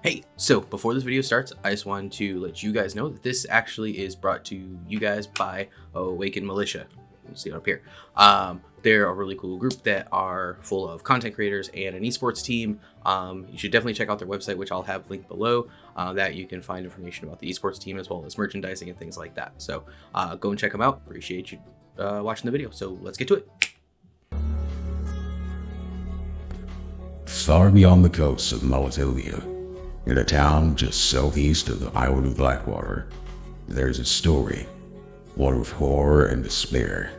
Hey, so before this video starts, I just wanted to let you guys know that this actually is brought to you guys by Awaken Militia. You'll see it up here. They're a really cool group that are full of content creators and an esports team. You should definitely check out their website, which I'll have linked below, that you can find information about the esports team as well as merchandising and things like that. So go and check them out. Appreciate you watching the video. So let's get to it. Far beyond the coast of Melatonia, in a town just southeast of the island of Blackwater, there's a story, one of horror and despair.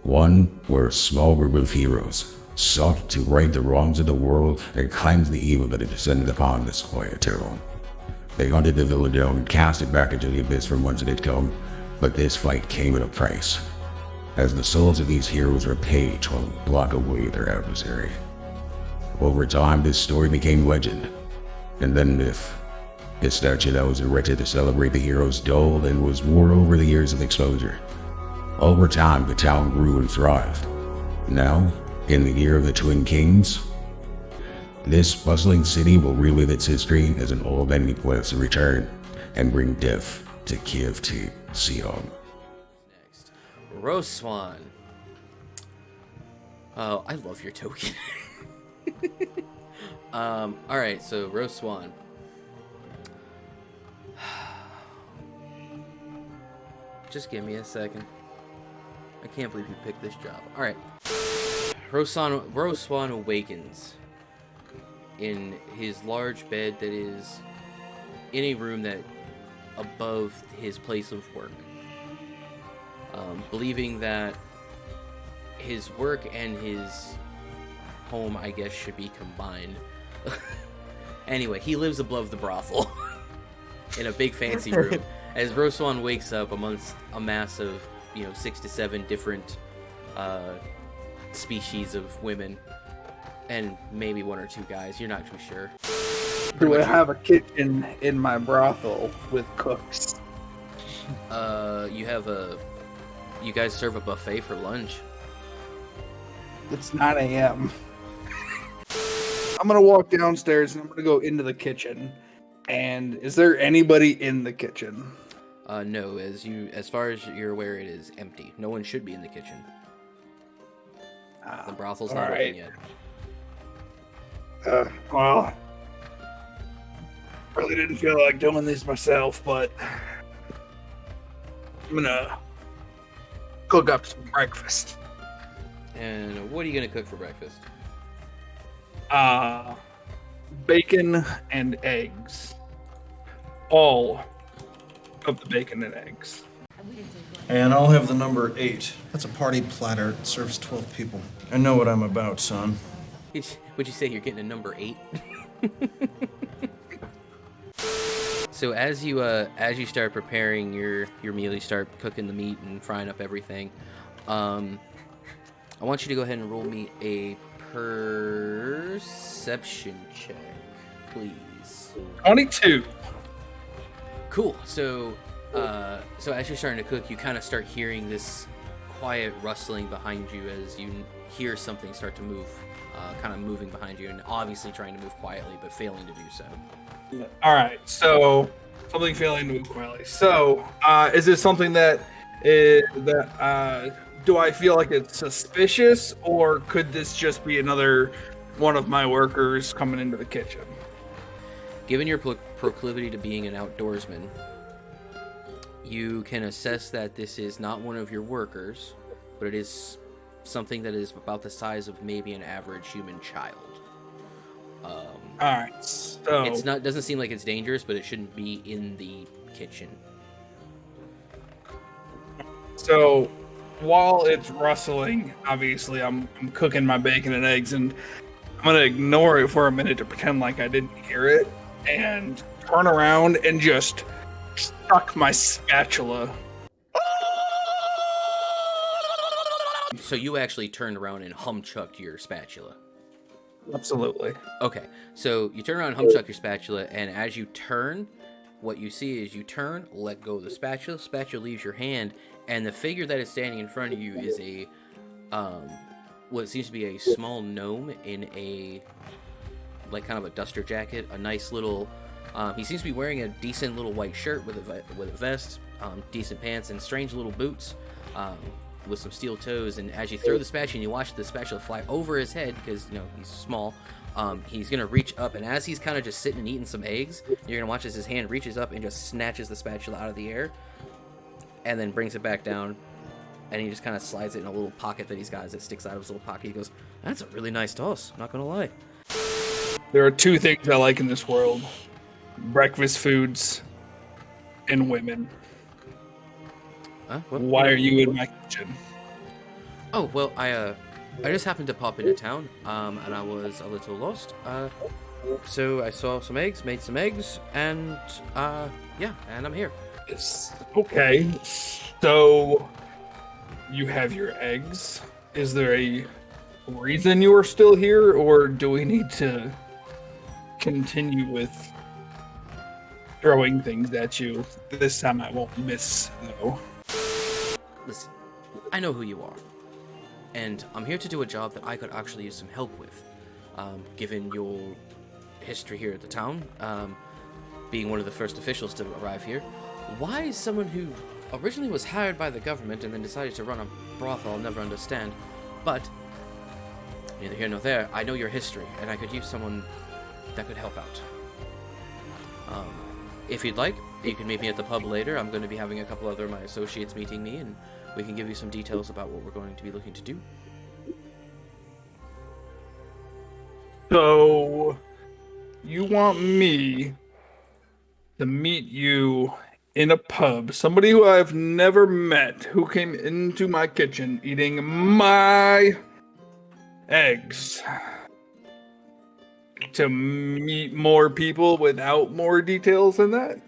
One where a small group of heroes sought to right the wrongs of the world and cleanse the evil that had descended upon this quiet town. They hunted the village down and cast it back into the abyss from whence it had come, but this fight came at a price, as the souls of these heroes were paid to block away their adversary. Over time, this story became legend, and then myth. A statue that was erected to celebrate the heroes dulled and was worn over the years of exposure. Over time, the town grew and thrived. Now, in the year of the Twin Kings, this bustling city will relive its history as an old enemy plans to return and bring death to Kiev to Sion. Next, Roswan. Oh, I love your token. Alright, so Roswan. Just give me a second. I can't believe you picked this job. Alright. Roswan awakens in his large bed that is in a room that above his place of work. Believing that his work and his home, I guess, should be combined. Anyway, he lives above the brothel in a big fancy room. As Roswan wakes up amongst a mass of, 6 to 7 different species of women, and maybe 1 or 2 guys. You're not too sure. Do I have a kitchen in my brothel with cooks? You guys serve a buffet for lunch. It's 9 a.m. I'm gonna walk downstairs and I'm gonna go into the kitchen. And is there anybody in the kitchen? No. As far as you're aware, it is empty. No one should be in the kitchen. The brothel's not open yet. Well, really didn't feel like doing this myself, but I'm gonna cook up some breakfast. And what are you gonna cook for breakfast? Bacon and eggs. All of the bacon and eggs. And I'll have the number 8. That's a party platter. It serves 12 people. I know what I'm about, son. Would you say you're getting a number 8? So as you start preparing your meal, you start cooking the meat and frying up everything. I want you to go ahead and roll me a perception check, please. 22. Cool. So as you're starting to cook, you kind of start hearing this quiet rustling behind you as you hear something start to move, kind of moving behind you, and obviously trying to move quietly, but failing to do so. All right, so something failing to move quietly. So, is this something that do I feel like it's suspicious, or could this just be another one of my workers coming into the kitchen? Given your proclivity to being an outdoorsman, you can assess that this is not one of your workers, but it is something that is about the size of maybe an average human child. Alright, so doesn't seem like it's dangerous, but it shouldn't be in the kitchen. So while it's rustling, obviously I'm cooking my bacon and eggs, and I'm gonna ignore it for a minute to pretend like I didn't hear it, and turn around and just stuck my spatula. So you actually turned around and humchucked your spatula. Absolutely. Okay, so you turn around and humchuck your spatula, and as you turn, what you see is you turn, let go of the spatula, spatula leaves your hand, and the figure that is standing in front of you is a, what seems to be a small gnome in a like kind of a duster jacket, a nice little. He seems to be wearing a decent little white shirt with a vest, decent pants, and strange little boots with some steel toes. And as you throw the spatula and you watch the spatula fly over his head, because he's small, he's gonna reach up, and as he's kind of just sitting and eating some eggs, you're gonna watch as his hand reaches up and just snatches the spatula out of the air, and then brings it back down, and he just kind of slides it in a little pocket that he's got as it sticks out of his little pocket. He goes, "That's a really nice toss, not gonna lie." There are two things I like in this world: breakfast foods and women. Why are you in my kitchen? Oh, well, I just happened to pop into town, and I was a little lost. So I saw some eggs, made some eggs, and yeah, and I'm here. Okay, so you have your eggs. Is there a reason you are still here, or do we need to continue with throwing things at you? This time I won't miss, though. Listen, I know who you are, and I'm here to do a job that I could actually use some help with, given your history here at the town, being one of the first officials to arrive here. Why is someone who originally was hired by the government and then decided to run a brothel, I'll never understand, but neither here nor there, I know your history, and I could use someone that could help out. If you'd like, you can meet me at the pub later. I'm going to be having a couple other of my associates meeting me, and we can give you some details about what we're going to be looking to do. So, you want me to meet you in a pub? Somebody who I've never met, who came into my kitchen eating my eggs, to meet more people without more details than that?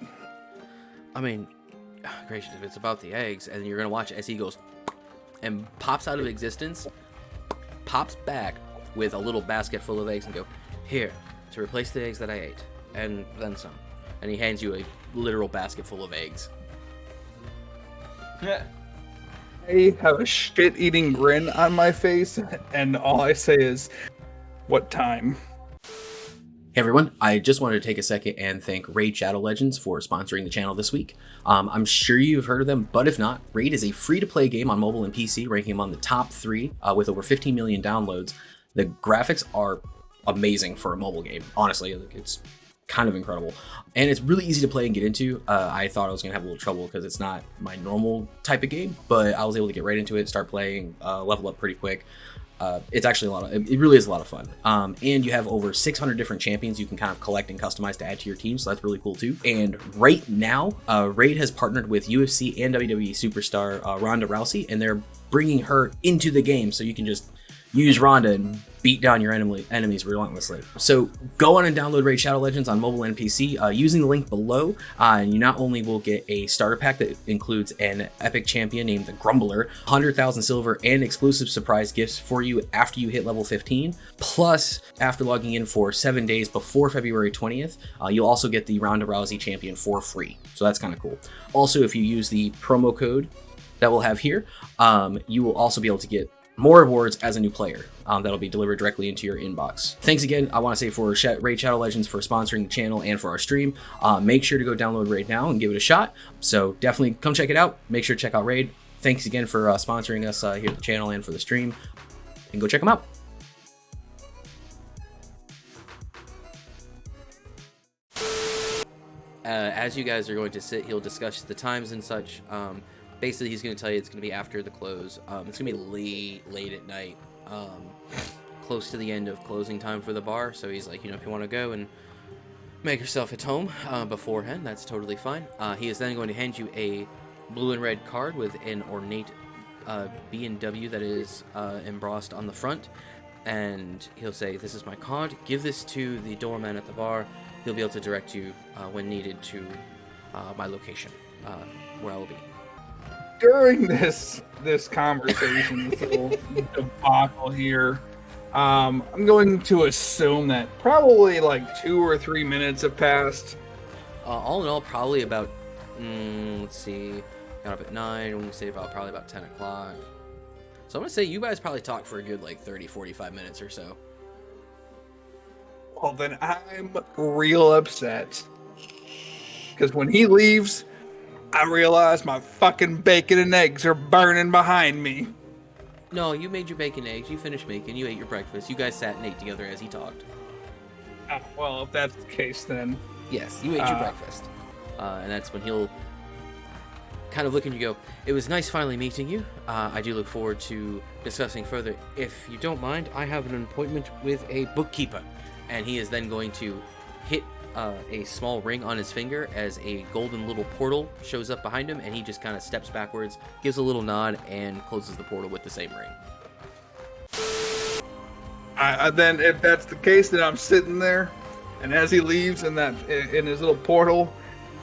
I mean, gracious, if it's about the eggs, and you're going to watch as he goes and pops out of existence, pops back with a little basket full of eggs and go, "Here, to replace the eggs that I ate, and then some." And he hands you a literal basket full of eggs. I have a shit-eating grin on my face, and all I say is, "What time?" Hey everyone, I just wanted to take a second and thank Raid Shadow Legends for sponsoring the channel this week. I'm sure you've heard of them, but if not, Raid is a free-to-play game on mobile and PC, ranking among the top 3 with over 15 million downloads. The graphics are amazing for a mobile game. Honestly, it's kind of incredible. And it's really easy to play and get into. I thought I was going to have a little trouble because it's not my normal type of game, but I was able to get right into it, start playing, level up pretty quick. It's actually it really is a lot of fun. And you have over 600 different champions you can kind of collect and customize to add to your team, so that's really cool too. And right now, Raid has partnered with UFC and WWE superstar Ronda Rousey, and they're bringing her into the game, so you can just use Ronda and beat down your enemies relentlessly. So go on and download Raid Shadow Legends on mobile and PC using the link below, and you not only will get a starter pack that includes an epic champion named the Grumbler, 100,000 silver, and exclusive surprise gifts for you after you hit level 15, plus after logging in for 7 days before February 20th, you'll also get the Ronda Rousey champion for free. So that's kind of cool. Also, if you use the promo code that we'll have here, you will also be able to get more rewards as a new player that'll be delivered directly into your inbox. Thanks again, I want to say, for Raid Shadow Legends for sponsoring the channel and for our stream. Make sure to go download Raid now and give it a shot. So definitely come check it out. Make sure to check out Raid. Thanks again for sponsoring us here at the channel and for the stream. And go check them out. As you guys are going to sit, he'll discuss the times and such. Basically, he's going to tell you it's going to be after the close. It's going to be late at night, close to the end of closing time for the bar. So he's like, if you want to go and make yourself at home beforehand, that's totally fine. He is then going to hand you a blue and red card with an ornate B&W that is embossed on the front. And he'll say, "This is my card. Give this to the doorman at the bar. He'll be able to direct you when needed to my location, where I will be." During this conversation, this little debacle here, I'm going to assume that probably like 2 or 3 minutes have passed. All in all, probably about, let's see, got up at 9, when we say probably about 10 o'clock. So I'm going to say you guys probably talked for a good like 30, 45 minutes or so. Well, then I'm real upset. Because when he leaves, I realize my fucking bacon and eggs are burning behind me. No, you made your bacon eggs. You finished making. You ate your breakfast. You guys sat and ate together as he talked. Oh, well, if that's the case, then... Yes, you ate your breakfast. And that's when he'll kind of look at you and go, it was nice finally meeting you. I do look forward to discussing further. If you don't mind, I have an appointment with a bookkeeper. And he is then going to hit a small ring on his finger as a golden little portal shows up behind him, and he just kind of steps backwards, gives a little nod, and closes the portal with the same ring. Then, if that's the case, then I'm sitting there, and as he leaves in his little portal,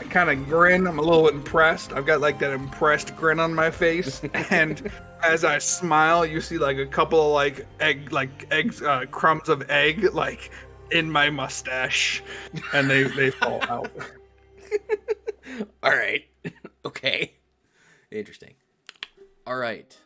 I kind of grin. I'm a little impressed. I've got like that impressed grin on my face, and as I smile, you see like a couple of eggs, crumbs of egg, like in my mustache, and they fall out. All right. Okay. Interesting. All right.